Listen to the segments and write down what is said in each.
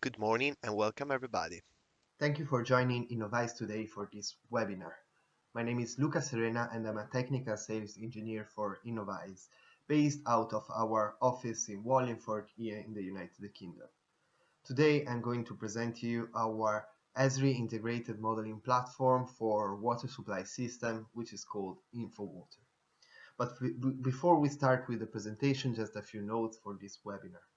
Good morning and welcome everybody. Thank you for joining InfoWater today for this webinar. My name is Luca Serena and I'm a technical sales engineer for InfoWater, based out of our office in Wallingford here in the United Kingdom. Today I'm going to present to you our Esri integrated modeling platform for water supply system, which is called InfoWater. But before we start with the presentation, just a few notes for this webinar.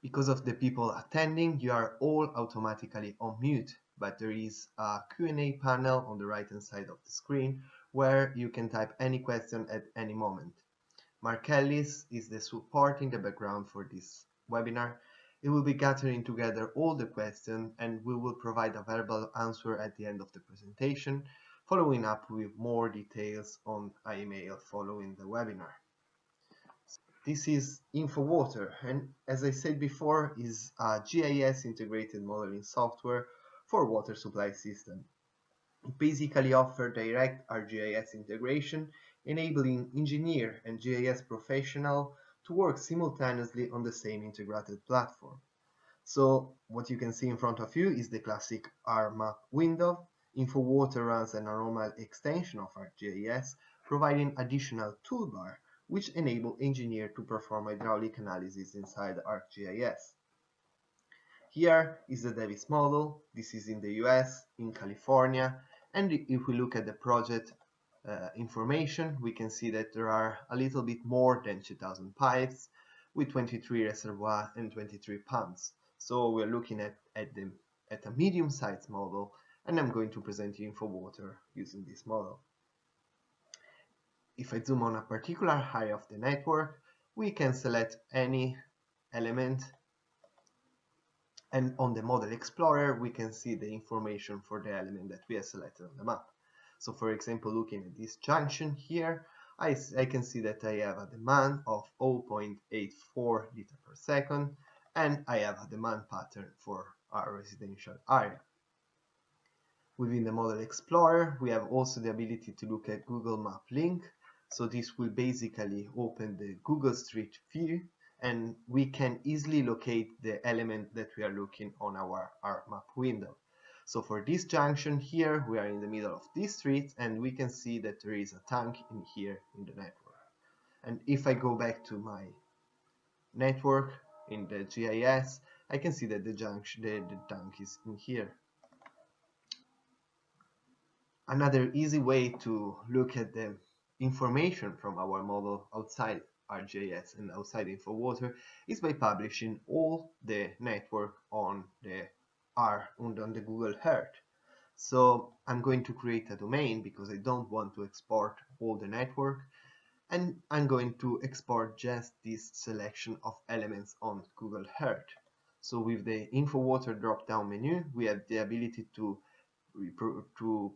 Because of the people attending, you are all automatically on mute, but there is a Q&A panel on the right hand side of the screen where you can type any question at any moment. Mark Ellis is the support in the background for this webinar. It will be gathering together all the questions and we will provide a verbal answer at the end of the presentation, following up with more details on an email following the webinar. This is InfoWater, and as I said before, is a GIS integrated modeling software for water supply system. It basically offers direct ArcGIS integration, enabling engineer and GIS professional to work simultaneously on the same integrated platform. So what you can see in front of you is the classic R-map window. InfoWater runs a normal extension of ArcGIS, providing additional toolbar which enable engineer to perform hydraulic analysis inside ArcGIS. Here is the Davis model. This is in the US, in California, and if we look at the project information, we can see that there are a little bit more than 2,000 pipes with 23 reservoirs and 23 pumps. So we're looking at a medium-sized model, and I'm going to present you InfoWater using this model. If I zoom on a particular area of the network, we can select any element, and on the Model Explorer we can see the information for the element that we have selected on the map. So for example, looking at this junction here, I can see that I have a demand of 0.84 liter per second, and I have a demand pattern for our residential area. Within the Model Explorer, we have also the ability to look at Google Map link. So this will basically open the Google Street View, and we can easily locate the element that we are looking on our map window. So for this junction here, we are in the middle of this street, and we can see that there is a tank in here in the network. And if I go back to my network in the GIS, I can see that the tank is in here. Another easy way to look at the information from our model outside ArcGIS and outside InfoWater is by publishing all the network on the Google Earth. So I'm going to create a domain because I don't want to export all the network, and I'm going to export just this selection of elements on Google Earth. So with the InfoWater drop-down menu, we have the ability to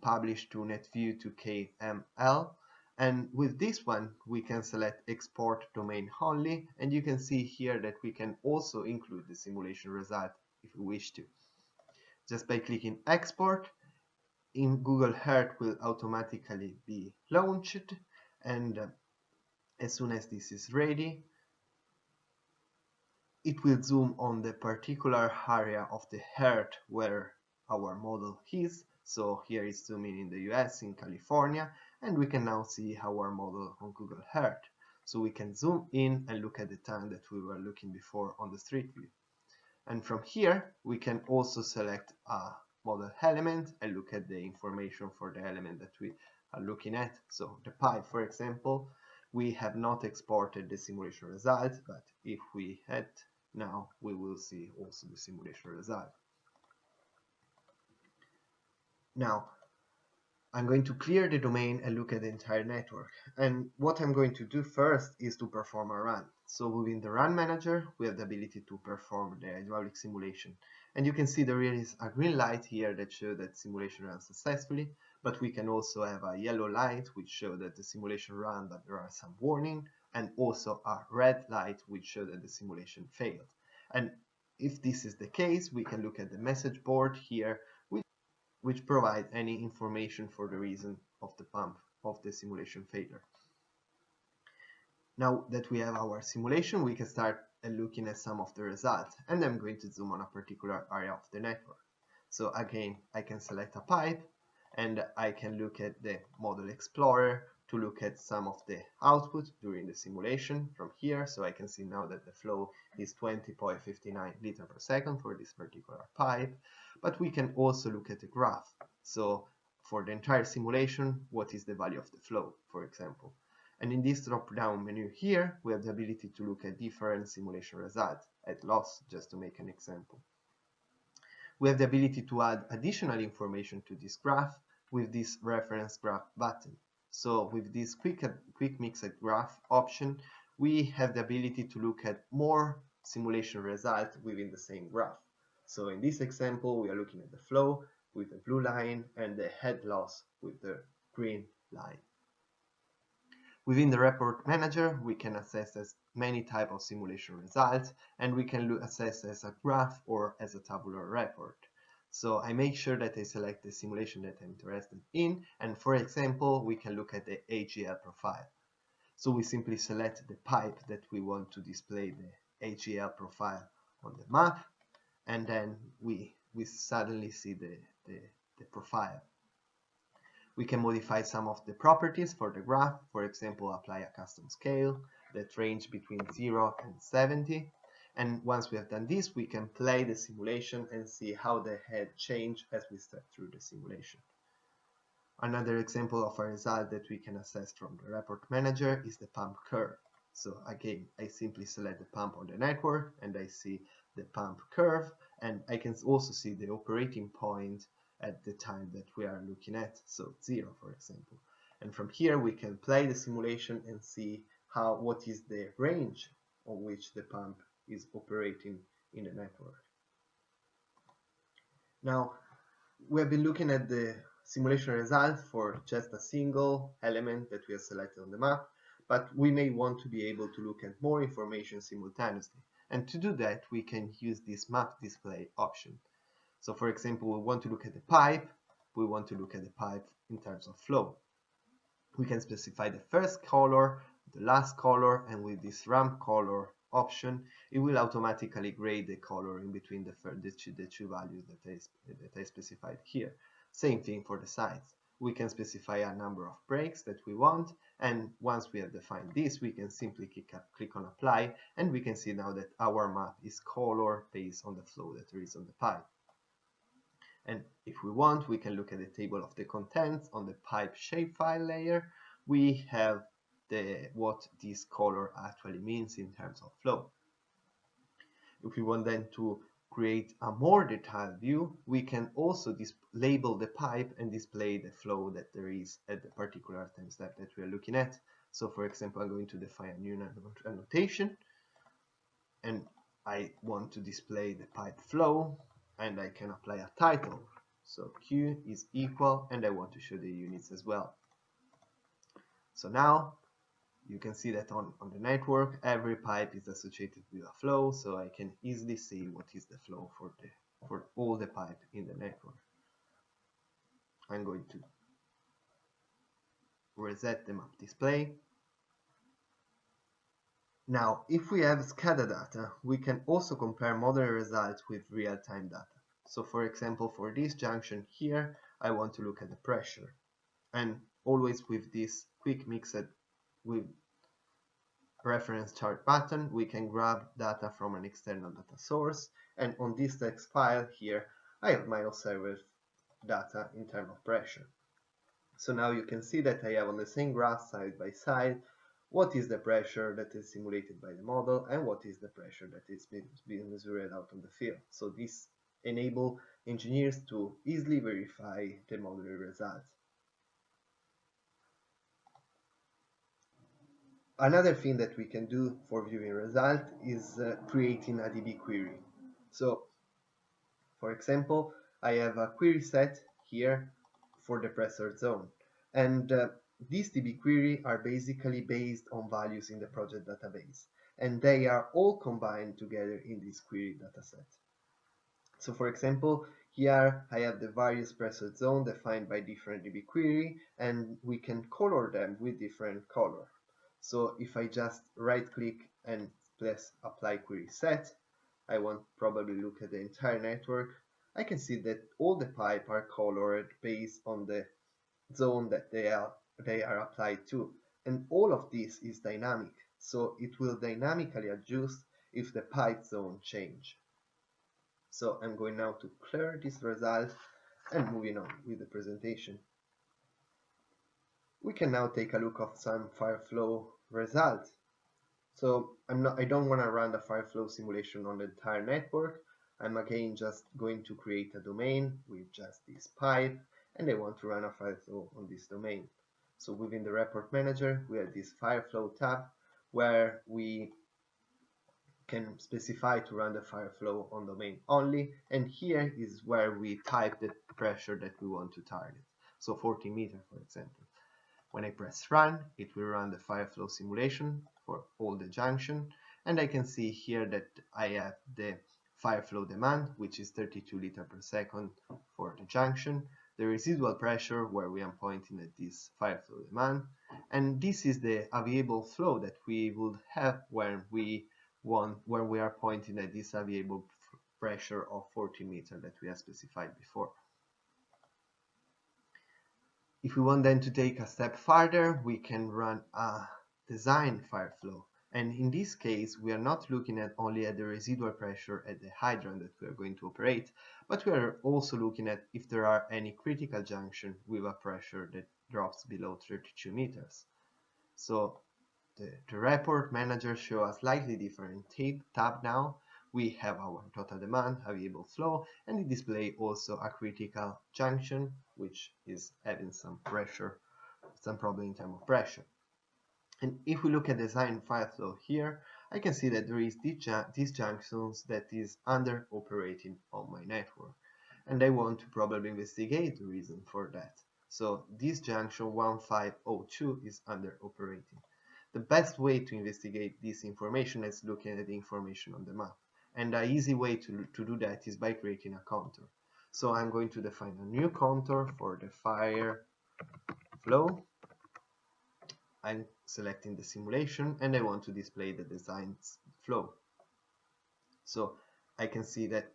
publish to NetView to KML, and with this one we can select export domain only, and you can see here that we can also include the simulation result if we wish to. Just by clicking export, in Google Earth will automatically be launched, and as soon as this is ready, it will zoom on the particular area of the Earth where our model is. So here is zooming in the US, in California, and we can now see our model on Google Earth. So we can zoom in and look at the tank that we were looking before on the street view. And from here, we can also select a model element and look at the information for the element that we are looking at. So the pipe, for example, we have not exported the simulation result, but if we had, now we will see also the simulation result. Now, I'm going to clear the domain and look at the entire network. And what I'm going to do first is to perform a run. So within the run manager, we have the ability to perform the hydraulic simulation. And you can see there is a green light here that shows that simulation ran successfully, but we can also have a yellow light which shows that the simulation ran, but there are some warning, and also a red light which shows that the simulation failed. And if this is the case, we can look at the message board here, which provide any information for the reason of the pump of the simulation failure. Now that we have our simulation, we can start and looking at some of the results, and I'm going to zoom on a particular area of the network. So again, I can select a pipe and I can look at the model explorer to look at some of the output during the simulation from here. So I can see now that the flow is 20.59 liters per second for this particular pipe, but we can also look at the graph. So for the entire simulation, what is the value of the flow, for example. And in this drop-down menu here, we have the ability to look at different simulation results at loss, just to make an example. We have the ability to add additional information to this graph with this reference graph button. So with this quick mixed graph option, we have the ability to look at more simulation results within the same graph. So in this example, we are looking at the flow with the blue line and the head loss with the green line. Within the report manager, we can access as many types of simulation results, and we can access as a graph or as a tabular report. So I make sure that I select the simulation that I'm interested in, and for example, we can look at the AGL profile. So we simply select the pipe that we want to display the AGL profile on the map, and then we suddenly see the profile. We can modify some of the properties for the graph, for example, apply a custom scale that range between 0 and 70. And once we have done this, we can play the simulation and see how the head change as we step through the simulation. Another example of a result that we can access from the report manager is the pump curve. So again, I simply select the pump on the network and I see the pump curve, and I can also see the operating point at the time that we are looking at, so 0 for example. And from here we can play the simulation and see what is the range on which the pump is operating in the network. Now, we have been looking at the simulation result for just a single element that we have selected on the map, but we may want to be able to look at more information simultaneously. And to do that, we can use this map display option. So for example, we want to look at the pipe, we want to look at the pipe in terms of flow. We can specify the first color, the last color, and with this ramp color option, it will automatically grade the color in between the two values that I specified here. Same thing for the sides. We can specify a number of breaks that we want, and once we have defined this, we can simply click on apply, and we can see now that our map is color based on the flow that there is on the pipe. And if we want, we can look at the table of the contents on the pipe shapefile layer. We have what this color actually means in terms of flow. If we want then to create a more detailed view, we can also label the pipe and display the flow that there is at the particular time step that we are looking at. So for example, I'm going to define a new annotation, and I want to display the pipe flow, and I can apply a title. So Q is equal, and I want to show the units as well. So now you can see that on the network, every pipe is associated with a flow, so I can easily see what is the flow for all the pipe in the network. I'm going to reset the map display. Now, if we have SCADA data, we can also compare model results with real-time data. So for example, for this junction here, I want to look at the pressure. And always with this quick mixed with reference chart button, we can grab data from an external data source. And on this text file here, I have my observed data in terms of pressure. So now you can see that I have on the same graph side by side what is the pressure that is simulated by the model and what is the pressure that is being measured out on the field. So this enables engineers to easily verify the model results. Another thing that we can do for viewing results is creating a DB query. So for example, I have a query set here for the pressure zone, and these DB query are basically based on values in the project database, and they are all combined together in this query dataset. So for example, here I have the various pressure zone defined by different DB query, and we can color them with different color. So if I just right click and press apply query set, I want probably look at the entire network. I can see that all the pipe are colored based on the zone that they are applied to, and all of this is dynamic, so it will dynamically adjust if the pipe zone change. So I'm going now to clear this result and moving on with the presentation. We can now take a look at some Fireflow results. So I don't want to run the Fireflow simulation on the entire network. I'm again just going to create a domain with just this pipe, and I want to run a Fireflow on this domain. So within the report manager, we have this Fireflow tab where we can specify to run the Fireflow on domain only, and here is where we type the pressure that we want to target. So 40 meters, for example. When I press run, it will run the Fireflow simulation for all the junction, and I can see here that I have the Fireflow demand, which is 32 liters per second for the junction, the residual pressure where we are pointing at this Fireflow demand, and this is the available flow that we would have when we are pointing at this available pressure of 40 meters that we have specified before. If we want then to take a step further, we can run a design Fireflow. And in this case, we are not looking at only at the residual pressure at the hydrant that we are going to operate, but we are also looking at if there are any critical junction with a pressure that drops below 32 meters. So the report manager shows a slightly different tab now. We have our total demand, available flow, and it displays also a critical junction, which is having some pressure, some problem in terms of pressure. And if we look at design Fireflow here, I can see that there is these junctions that is under operating on my network. And I want to probably investigate the reason for that. So this junction 1502 is under operating. The best way to investigate this information is looking at the information on the map. And an easy way to do that is by creating a contour. So I'm going to define a new contour for the Fireflow. I'm selecting the simulation and I want to display the design flow. So I can see that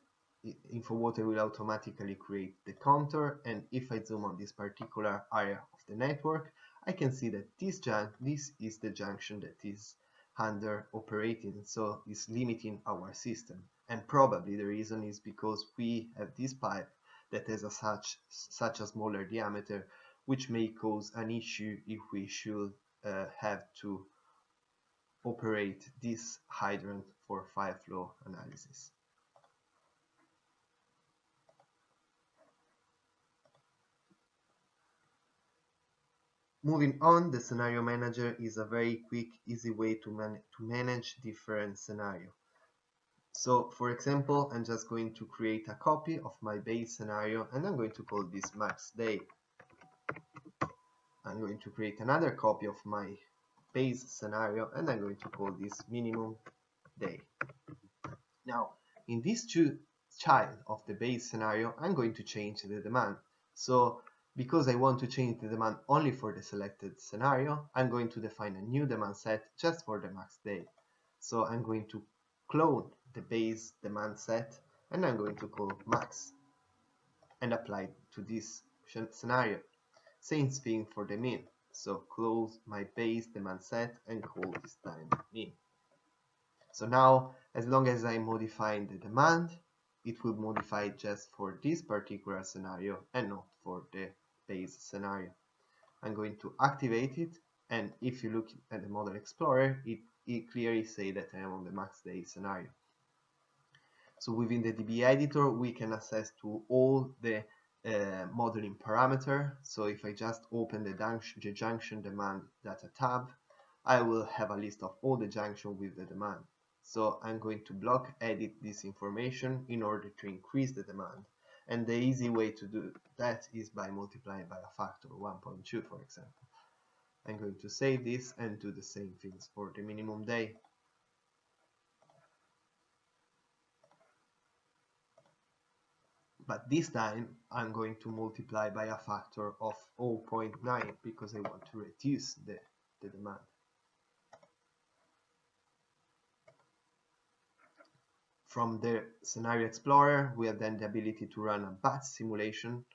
InfoWater will automatically create the contour, and if I zoom on this particular area of the network, I can see that this is the junction that is under operating, so is limiting our system. And probably the reason is because we have this pipe that has such a smaller diameter, which may cause an issue if we should have to operate this hydrant for Fireflow analysis. Moving on, the scenario manager is a very quick, easy way to manage different scenarios. So for example, I'm just going to create a copy of my base scenario and I'm going to call this max day. I'm going to create another copy of my base scenario and I'm going to call this minimum day. Now, in these two child of the base scenario, I'm going to change the demand. So because I want to change the demand only for the selected scenario, I'm going to define a new demand set just for the max day. So I'm going to clone the base demand set and I'm going to call max and apply to this scenario. Same thing for the min. So close my base demand set and call this time min. So now, as long as I'm modifying the demand, it will modify just for this particular scenario and not for the base scenario. I'm going to activate it, and if you look at the Model Explorer, it clearly says that I am on the max day scenario. So within the DB editor, we can access to all the modeling parameter. So if I just open the junction demand data tab, I will have a list of all the junction with the demand. So I'm going to block edit this information in order to increase the demand. And the easy way to do that is by multiplying by a factor 1.2, for example. I'm going to save this and do the same things for the minimum day. But this time I'm going to multiply by a factor of 0.9 because I want to reduce the demand. From the Scenario Explorer, we have then the ability to run a batch simulation,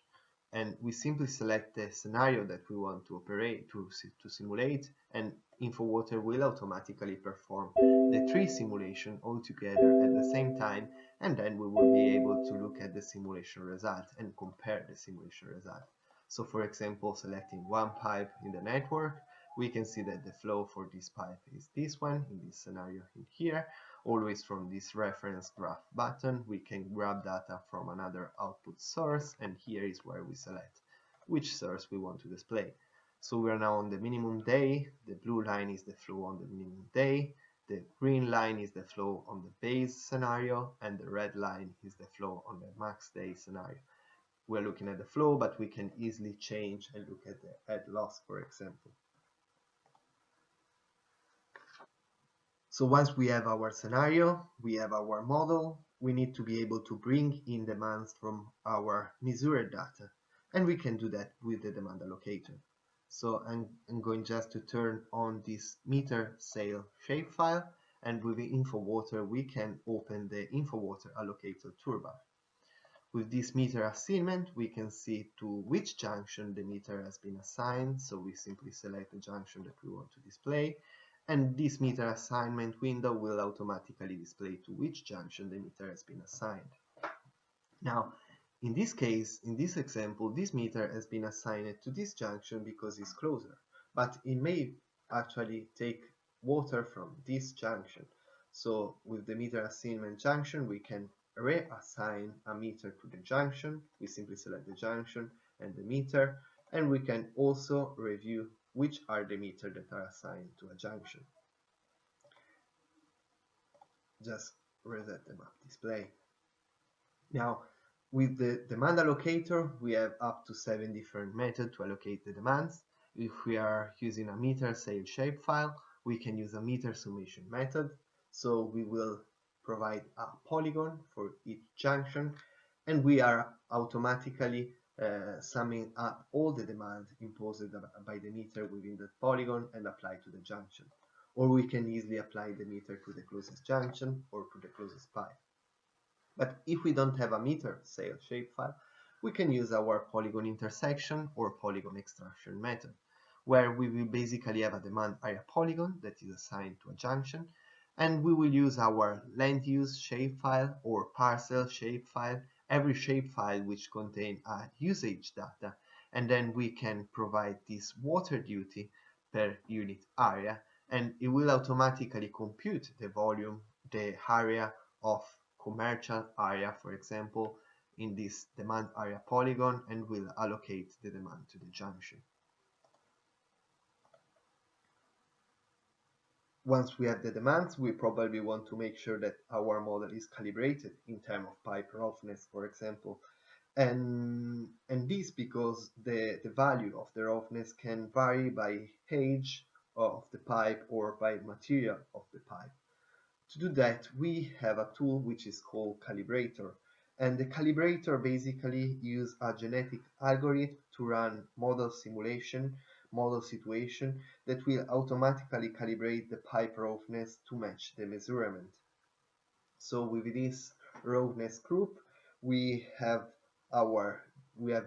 and we simply select the scenario that we want to operate to simulate, and InfoWater will automatically perform the three simulations all together at the same time, and then we will be able to look at the simulation result and compare the simulation result. So for example, selecting one pipe in the network, we can see that the flow for this pipe is this one in this scenario in here. Always from this reference graph button, we can grab data from another output source, and here is where we select which source we want to display. So we are now on the minimum day. The blue line is the flow on the minimum day, the green line is the flow on the base scenario, and the red line is the flow on the max day scenario. We're looking at the flow, but we can easily change and look at the head loss, for example. So once we have our scenario, we have our model, we need to be able to bring in demands from our measured data, and we can do that with the demand allocator. So I'm going just to turn on this meter sale shapefile, and with the InfoWater we can open the InfoWater allocator toolbar. With this meter assignment, we can see to which junction the meter has been assigned, so we simply select the junction that we want to display, and this meter assignment window will automatically display to which junction the meter has been assigned. Now, in this case, in this example, this meter has been assigned to this junction because it's closer, but it may actually take water from this junction. So with the meter assignment junction, we can reassign a meter to the junction. We simply select the junction and the meter, and we can also review which are the meters that are assigned to a junction. Just reset the map display. Now, with the demand allocator, we have up to 7 different methods to allocate the demands. If we are using a meter sale shapefile, we can use a meter summation method. So we will provide a polygon for each junction, and we are automatically summing up all the demand imposed by the meter within the polygon and apply to the junction. Or we can easily apply the meter to the closest junction or to the closest pipe. But if we don't have a meter sale shapefile, we can use our polygon intersection or polygon extraction method, where we will basically have a demand area polygon that is assigned to a junction, and we will use our land use shapefile or parcel shapefile, every shapefile which contain a usage data, and then we can provide this water duty per unit area, and it will automatically compute the volume, the area of commercial area, for example, in this demand area polygon, and will allocate the demand to the junction. Once we have the demands, we probably want to make sure that our model is calibrated in terms of pipe roughness, for example. And this because the value of the roughness can vary by age of the pipe or by material of the pipe. To do that, we have a tool which is called calibrator, and the calibrator basically uses a genetic algorithm to run model simulation, model situation that will automatically calibrate the pipe roughness to match the measurement. So with this roughness group, we have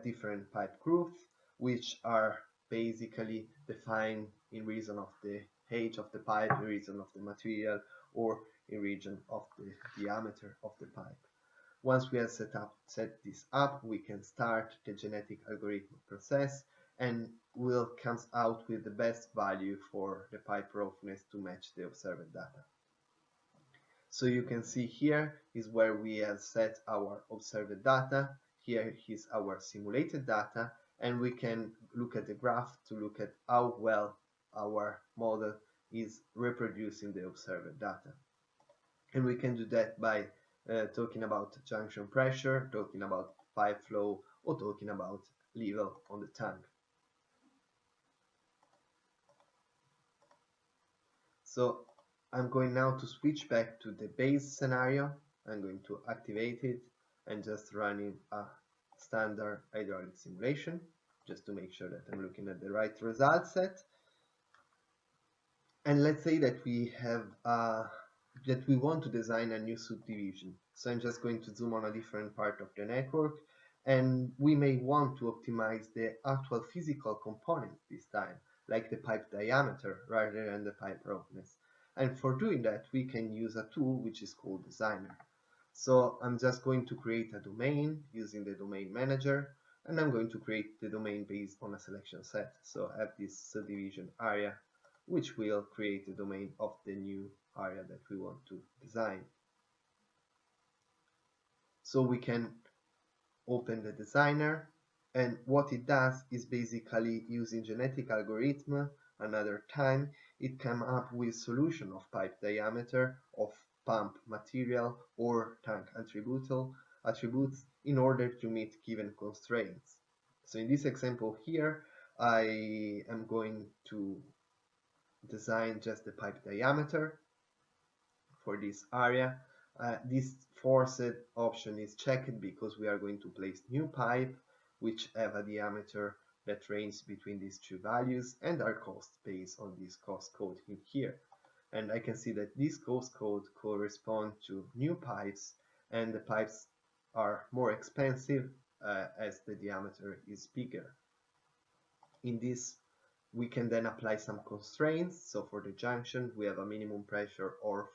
different pipe groups which are basically defined in reason of the age of the pipe, in reason of the material, or in region of the diameter of the pipe. Once we have set this up, we can start the genetic algorithm process, and will come out with the best value for the pipe roughness to match the observed data. So you can see here is where we have set our observed data. Here is our simulated data, and we can look at the graph to look at how well our model is reproducing the observed data. And we can do that by talking about junction pressure, talking about pipe flow, or talking about level on the tank. So I'm going now to switch back to the base scenario. I'm going to activate it and just running a standard hydraulic simulation just to make sure that I'm looking at the right result set. And let's say that we have a that we want to design a new subdivision. So I'm just going to zoom on a different part of the network, and we may want to optimize the actual physical components this time, like the pipe diameter rather than the pipe roughness. And for doing that, we can use a tool which is called Designer. So I'm just going to create a domain using the domain manager, and I'm going to create the domain based on a selection set. So I have this subdivision area, which will create the domain of the new area that we want to design. So we can open the designer, and what it does is basically using genetic algorithm another time it come up with solution of pipe diameter, of pump material or tank attributes in order to meet given constraints. So in this example here I am going to design just the pipe diameter for this area. This forced option is checked because we are going to place new pipe which have a diameter that ranges between these two values and are cost based on this cost code in here. And I can see that this cost code corresponds to new pipes, and the pipes are more expensive as the diameter is bigger. In this we can then apply some constraints. So for the junction we have a minimum pressure of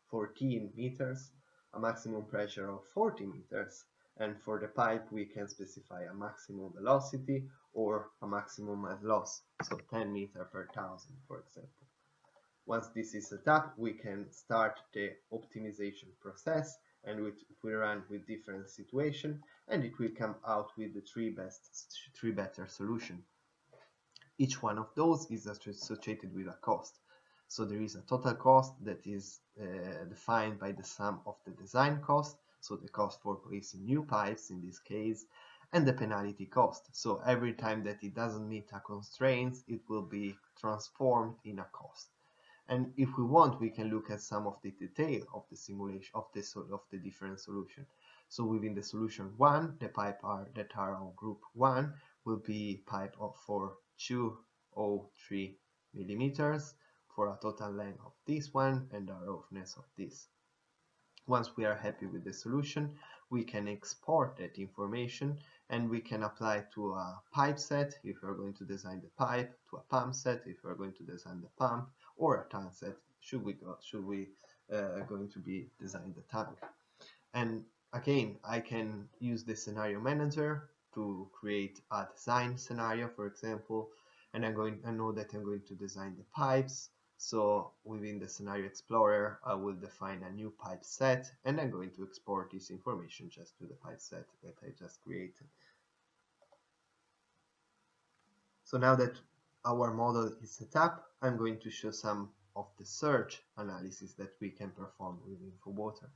14 meters, a maximum pressure of 40 meters, and for the pipe we can specify a maximum velocity or a maximum loss, so 10 meters per thousand for example. Once this is set up, we can start the optimization process, and we run with different situations, and it will come out with the three better solution. Each one of those is associated with a cost. So there is a total cost that is defined by the sum of the design cost, so the cost for placing new pipes in this case, and the penalty cost. So every time that it doesn't meet a constraint, it will be transformed in a cost. And if we want, we can look at some of the detail of the simulation of the different solution. So within the solution 1, the pipe that are on group 1 will be pipe for 203 millimeters for a total length of this one and a roughness of this. Once we are happy with the solution, we can export that information and we can apply to a pipe set if we're going to design the pipe, to a pump set if we're going to design the pump, or a tank set should we going to be design the tank. And again, I can use the scenario manager to create a design scenario, for example, and I know that I'm going to design the pipes. So within the scenario explorer, I will define a new pipe set, and I'm going to export this information just to the pipe set that I just created. So now that our model is set up, I'm going to show some of the search analysis that we can perform with InfoWater.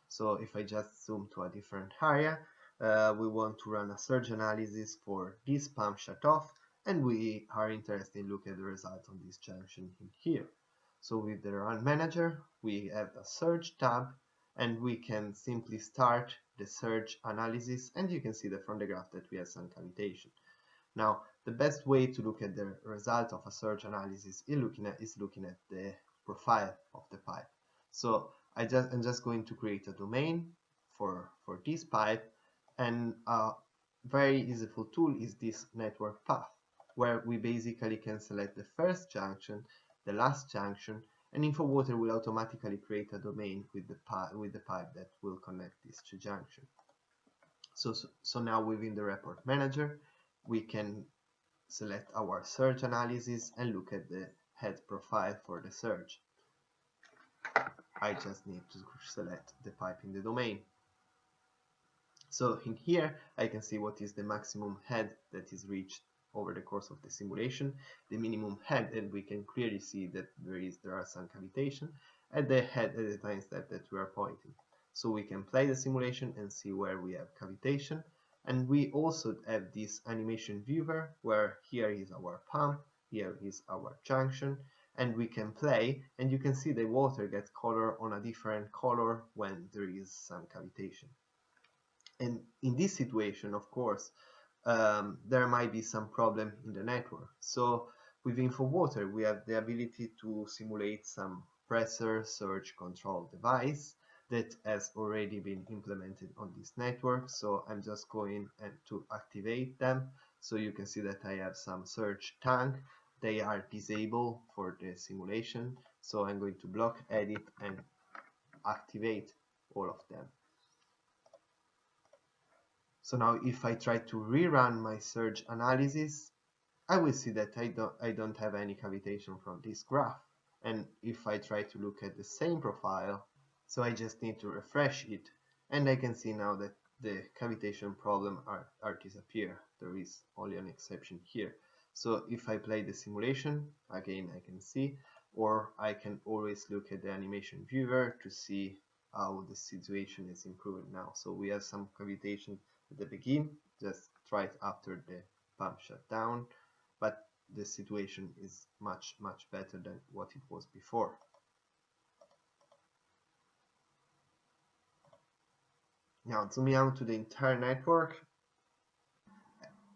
So if I just zoom to a different area, we want to run a surge analysis for this pump shut off, and we are interested in looking at the result on this junction in here. So with the run manager, we have a surge tab, and we can simply start the surge analysis, and you can see that from the graph that we have some cavitation. Now, the best way to look at the result of a surge analysis is looking at the profile of the pipe. So I'm just going to create a domain for this pipe, and a very useful tool is this network path, where we basically can select the first junction, the last junction, and InfoWater will automatically create a domain with the pipe that will connect these two junctions. So now within the report manager, we can select our search analysis and look at the head profile for the search. I just need to select the pipe in the domain. So in here, I can see what is the maximum head that is reached over the course of the simulation, the minimum head, and we can clearly see that there are some cavitation at the head at the time step that we are pointing. So we can play the simulation and see where we have cavitation. And we also have this animation viewer where here is our pump, here is our junction, and we can play, and you can see the water gets color on a different color when there is some cavitation. And in this situation, of course, there might be some problem in the network. So with InfoWater, we have the ability to simulate some compressor surge control device that has already been implemented on this network. So I'm just going to activate them. So you can see that I have some surge tank. They are disabled for the simulation. So I'm going to block edit and activate all of them. So now if I try to rerun my surge analysis, I will see that I don't have any cavitation from this graph. And if I try to look at the same profile, so I just need to refresh it, and I can see now that the cavitation problem are disappear. There is only an exception here. So if I play the simulation, again I can see, or I can always look at the animation viewer to see how the situation is improving now. So we have some cavitation at the beginning, just right after the pump shut down, but the situation is much better than what it was before. Now zooming out to the entire network,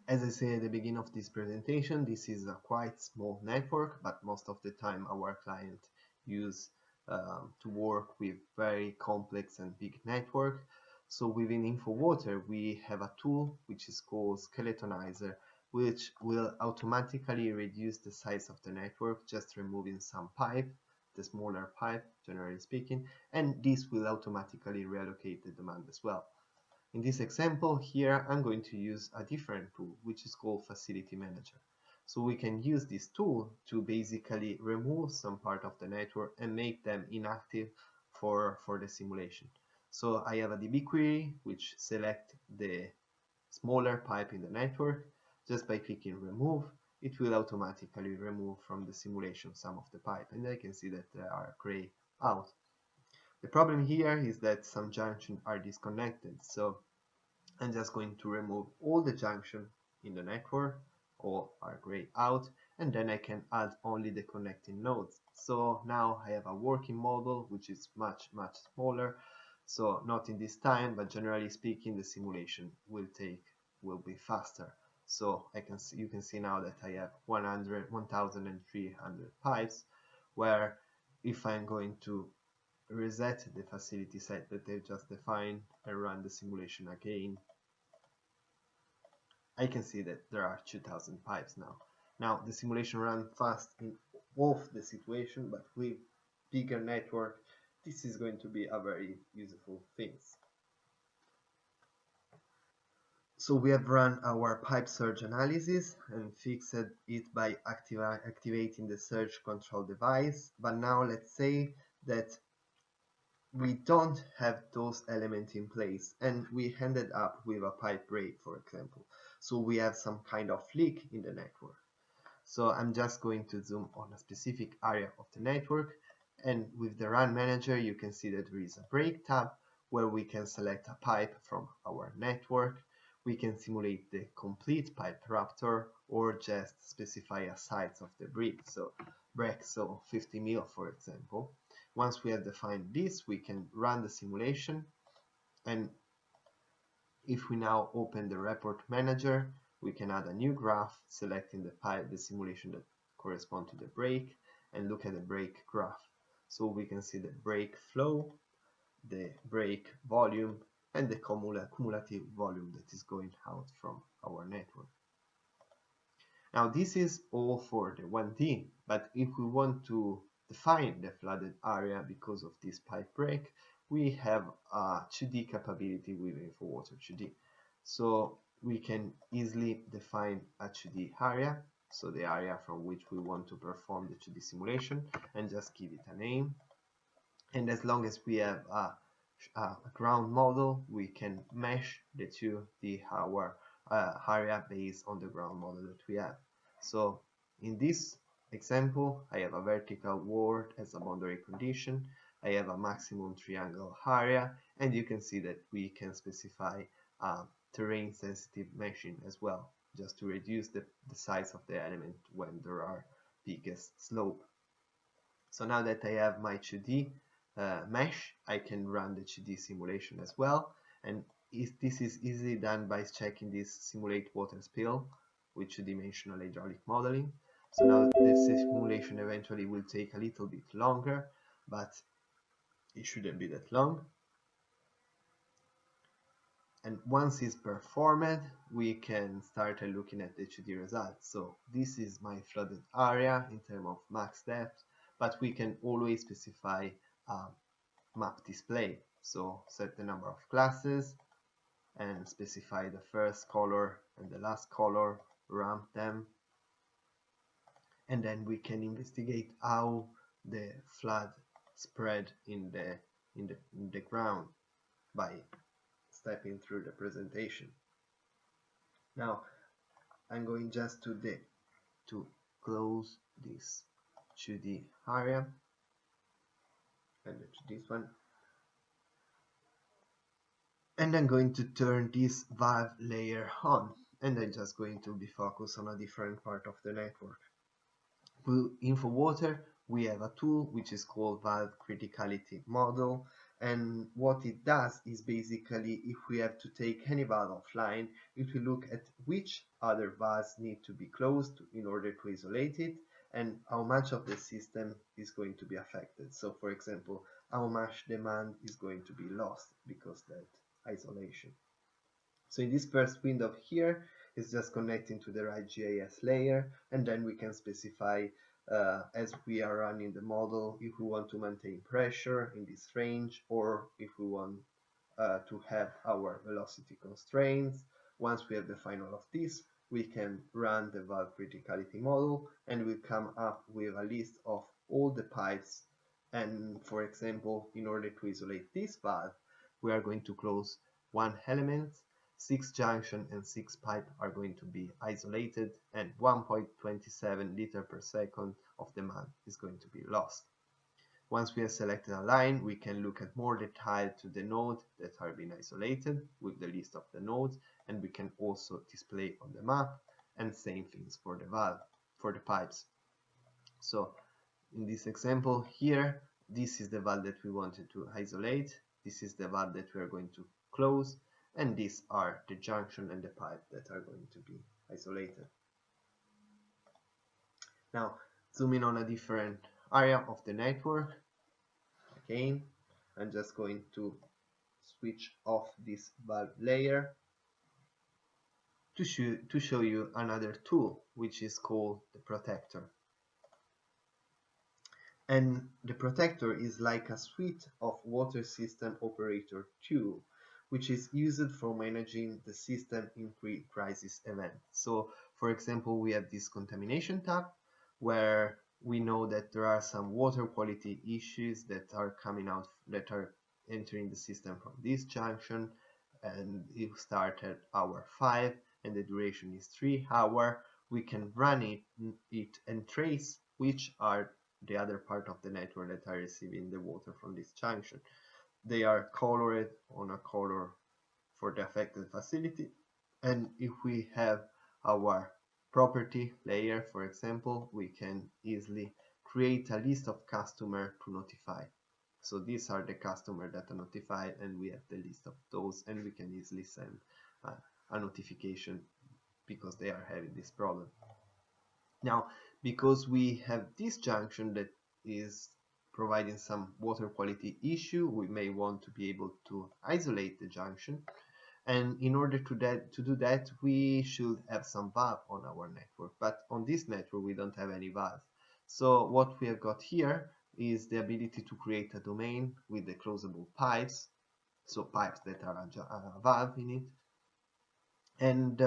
as I said at the beginning of this presentation, this is a quite small network, but most of the time our client use to work with very complex and big network. So within InfoWater we have a tool which is called Skeletonizer, which will automatically reduce the size of the network, just removing some pipe, the smaller pipe generally speaking, and this will automatically reallocate the demand as well. In this example here, I'm going to use a different tool, which is called Facility Manager. So we can use this tool to basically remove some part of the network and make them inactive for the simulation. So I have a DB query which select the smaller pipe in the network. Just by clicking remove, it will automatically remove from the simulation some of the pipe, and I can see that they are gray out. The problem here is that some junctions are disconnected, so I'm just going to remove all the junctions in the network, all are grayed out, and then I can add only the connecting nodes. So now I have a working model which is much smaller, so not in this time, but generally speaking the simulation will be faster. So you can see now that I have 1300 pipes, where if I'm going to reset the facility set that they've just defined and run the simulation again, I can see that there are 2000 pipes now. Now the simulation ran fast in both the situation, but with bigger network, this is going to be a very useful thing. So we have run our pipe surge analysis and fixed it by activating the surge control device. But now let's say that we don't have those elements in place and we ended up with a pipe break, for example. So we have some kind of leak in the network. So I'm just going to zoom on a specific area of the network, and with the run manager you can see that there is a break tab where we can select a pipe from our network. We can simulate the complete pipe rupture or just specify a size of the break, so 50 mil for example. Once we have defined this, we can run the simulation, and if we now open the report manager, we can add a new graph selecting the simulation that correspond to the break, and look at the break graph. So we can see the break flow, the break volume, and the cumulative volume that is going out from our network. Now this is all for the 1D, but if we want to define the flooded area because of this pipe break, we have a 2D capability with InfoWater 2D. So we can easily define a 2D area, so the area from which we want to perform the 2D simulation, and just give it a name. And as long as we have a ground model, we can mesh our area based on the ground model that we have. So in this example, I have a vertical wall as a boundary condition. I have a maximum triangle area, and you can see that we can specify terrain sensitive meshing as well, just to reduce the size of the element when there are biggest slope. So now that I have my 2D mesh, I can run the 2D simulation as well, and this is easily done by checking this simulate water spill with 2-dimensional hydraulic modeling. So now the simulation eventually will take a little bit longer, but it shouldn't be that long. And once it's performed, we can start looking at the HUD results. So this is my flooded area in terms of max depth, but we can always specify a map display. So set the number of classes and specify the first color and the last color, ramp them, and then we can investigate how the flood spread in the ground by stepping through the presentation. Now I'm going just to close this 2D area and this one, and I'm going to turn this valve layer on, and I'm just going to be focused on a different part of the network. With InfoWater, we have a tool which is called Valve Criticality Model, and what it does is basically if we have to take any valve offline, it will look at which other valves need to be closed in order to isolate it and how much of the system is going to be affected. So for example, how much demand is going to be lost because that isolation. So in this first window here, it's just connecting to the right GIS layer, and then we can specify as we are running the model if we want to maintain pressure in this range or if we want to have our velocity constraints. Once we have defined all of this, we can run the valve criticality model and we'll come up with a list of all the pipes. And for example, in order to isolate this valve, we are going to close one element, 6 junction and 6 pipe are going to be isolated, and 1.27 liter per second of demand is going to be lost. Once we have selected a line, we can look at more detail to the nodes that are being isolated with the list of the nodes, and we can also display on the map, and same things for the valve, for the pipes. So in this example here, this is the valve that we wanted to isolate, this is the valve that we are going to close, and these are the junction and the pipe that are going to be isolated. Now, zooming on a different area of the network, again, I'm just going to switch off this valve layer to show you another tool, which is called the protector. And the protector is like a suite of water system operator tool, which is used for managing the system in pre-crisis event. So for example, we have this contamination tab where we know that there are some water quality issues that are coming out, that are entering the system from this junction, and it started hour 5 and the duration is 3 hours. We can run it and trace which are the other part of the network that are receiving the water from this junction. They are colored on a color for the affected facility, and if we have our property layer, for example, we can easily create a list of customers to notify. So these are the customers that are notified, and we have the list of those, and we can easily send a notification because they are having this problem. Now, because we have this junction that is providing some water quality issue, we may want to be able to isolate the junction. And in order to do that, we should have some valve on our network. But on this network, we don't have any valve. So what we have got here is the ability to create a domain with the closable pipes, so pipes that are a valve in it, and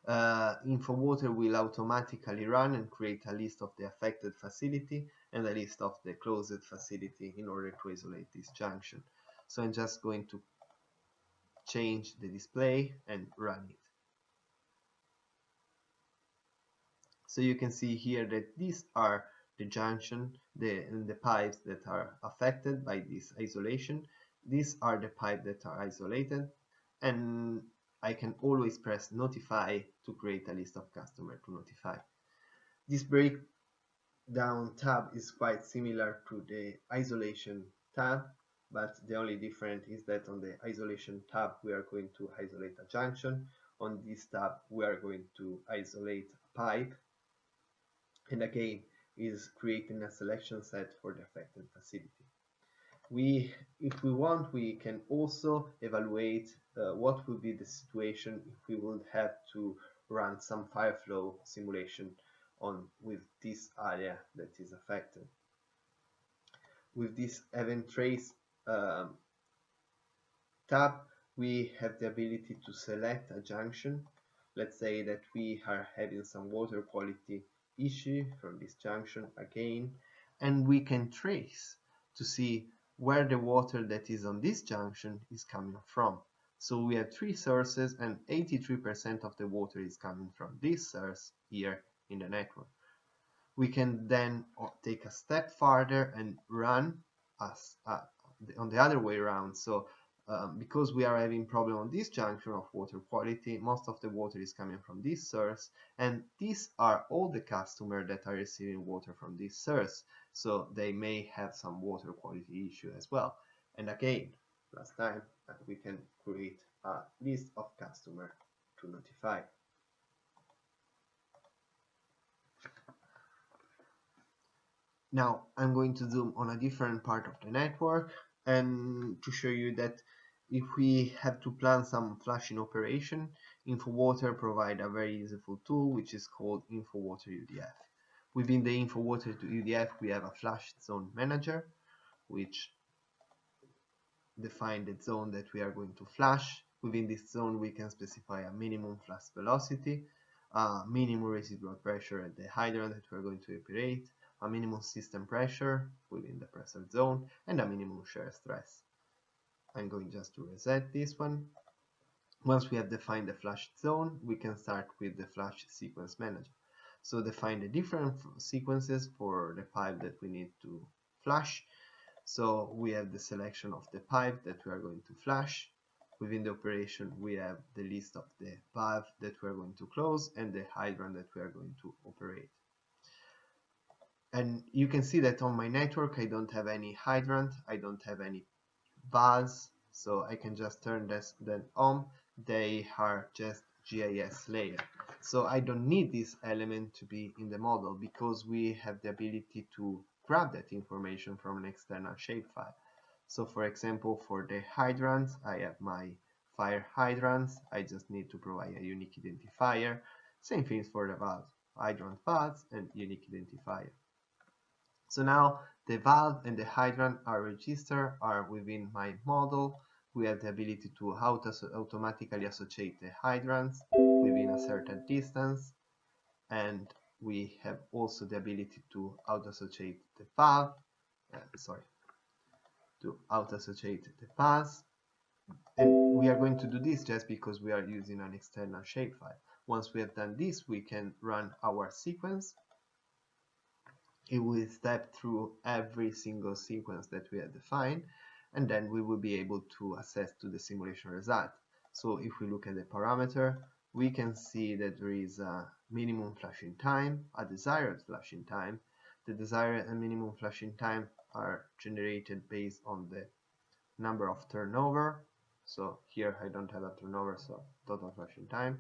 InfoWater will automatically run and create a list of the affected facility and a list of the closed facility in order to isolate this junction. So I'm just going to change the display and run it. So you can see here that these are the junction, the pipes that are affected by this isolation. These are the pipes that are isolated, and I can always press notify to create a list of customers to notify. This breakdown tab is quite similar to the isolation tab, but the only difference is that on the isolation tab we are going to isolate a junction. On this tab we are going to isolate a pipe, and again is creating a selection set for the affected facility. If we want, we can also evaluate what would be the situation if we would have to run some fire flow simulation on with this area that is affected. With this event trace um, tab, we have the ability to select a junction. Let's say that we are having some water quality issue from this junction again, and we can trace to see where the water that is on this junction is coming from. So we have three sources, and 83% of the water is coming from this source here in the network. We can then take a step farther and run us on the other way around. So because we are having problem on this junction of water quality, most of the water is coming from this source, and these are all the customers that are receiving water from this source, so they may have some water quality issue as well. And again, last time we can create a list of customers to notify. Now I'm going to zoom on a different part of the network and to show you that if we have to plan some flushing operation, InfoWater provide a very useful tool which is called InfoWater UDF. Within the InfoWater UDF we have a flush zone manager which define the zone that we are going to flush. Within this zone we can specify a minimum flush velocity, a minimum residual pressure at the hydrant that we are going to operate, a minimum system pressure within the pressure zone, and a minimum shear stress. I'm going just to reset this one. Once we have defined the flush zone, we can start with the flush sequence manager. So define the different sequences for the pipe that we need to flush. So we have the selection of the pipe that we are going to flush. Within the operation, we have the list of the valve that we are going to close and the hydrant that we are going to operate. And you can see that on my network, I don't have any hydrant, I don't have any valves, so I can just turn this then on. They are just GIS layer. So I don't need this element to be in the model because we have the ability to grab that information from an external shapefile. So for example, for the hydrants, I have my fire hydrants. I just need to provide a unique identifier. Same things for the valves, hydrant valves and unique identifier. So now the valve and the hydrant are registered, are within my model. We have the ability to automatically associate the hydrants within a certain distance, and we have also the ability to auto-associate the valve, to auto-associate the paths. And we are going to do this just because we are using an external shapefile. Once we have done this, we can run our sequence. It will step through every single sequence that we have defined, and then we will be able to assess to the simulation result. So if we look at the parameter, we can see that there is a minimum flushing time, a desired flushing time. The desired and minimum flushing time are generated based on the number of turnover. So here I don't have a turnover, so total flushing time.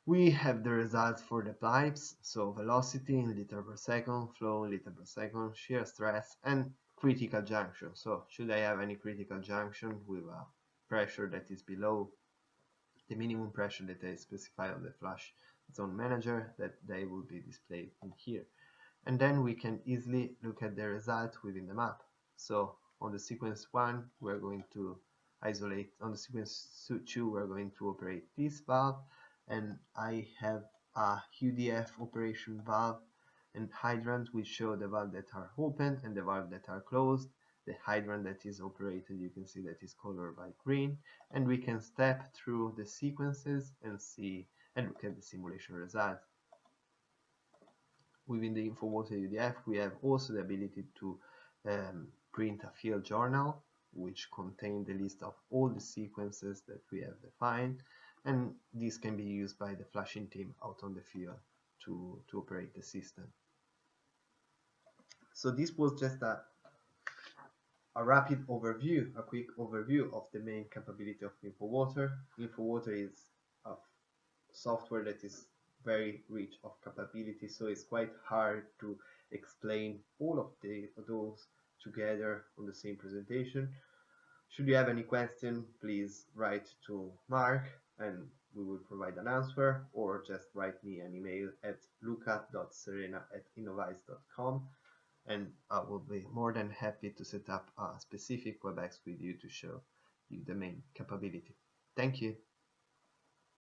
We have the results for the pipes, so velocity in liter per second, flow in liter per second, shear stress, and critical junction. So should I have any critical junction with a pressure that is below the minimum pressure that I specify on the flush zone manager, that they will be displayed in here. And then we can easily look at the result within the map. So on the sequence 1, we're going to isolate, on the sequence 2, we're going to operate this valve, and I have a UDF operation valve and hydrant which show the valve that are open and the valve that are closed. The hydrant that is operated, you can see that is colored by green, and we can step through the sequences and see and look at the simulation result. Within the InfoWater UDF, we have also the ability to print a field journal which contain the list of all the sequences that we have defined, and this can be used by the flushing team out on the field to operate the system. So this was just a rapid overview, a quick overview of the main capability of InfoWater. InfoWater is a software that is very rich of capability, so it's quite hard to explain all of those together on the same presentation. Should you have any question, please write to Mark and we will provide an answer, or just write me an email at luca.serena@innovice.com and I will be more than happy to set up a specific WebEx with you to show you the main capability. Thank you.